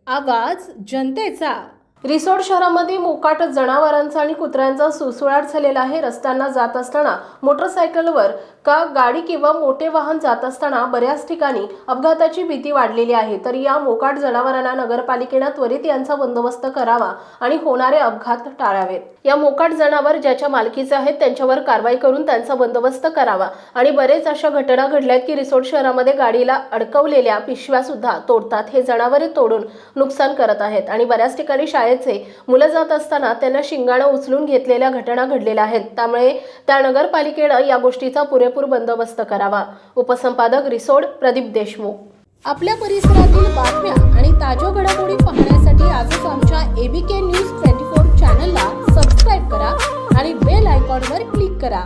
आवाज जनतेचा। रिसोड शहरामध्ये मोकाट जनावरांचा आणि कुत्र्यांचा सुळसुळाट झालेला आहे। रस्त्यांना जात असताना मोटरसायकलवर का गाडी किंवा मोठे वाहन जात असताना बऱ्याच ठिकाणी अपघाताची भीती वाढलेली आहे। तर या मोकाट जनावरांना नगरपालिकेने त्वरित यांचा बंदोबस्त करावा आणि होणारे अपघात टाळावेत। या मोकाट जनावर ज्याच्या मालकीचे आहेत त्यांच्यावर कारवाई करून त्यांचा बंदोबस्त करावा। आणि बरेच अशा घटना घडल्यात की रिसोड शहरामध्ये गाडीला अडकवलेल्या पिशव्या सुद्धा तोडतात। हे जनावरे तोडून नुकसान करत आहेत आणि बऱ्याच ठिकाणी शाळेचे मुलं जात असताना त्यांना शिंगाणं उचलून घेतलेल्या घटना घडलेल्या आहेत। त्यामुळे त्या नगरपालिकेने या गोष्टीचा पुरेपूर बंदोबस्त करावा। उपसंपादक रिसोड प्रदीप देशमुख। आपल्या परिसरातील बातम्या आणि ताज्या घडामोडी पाहण्यासाठी आजच आमच्या ABK न्यूज 24 चॅनलला सबस्क्राइब करा आणि बेल आयकॉनवर क्लिक करा।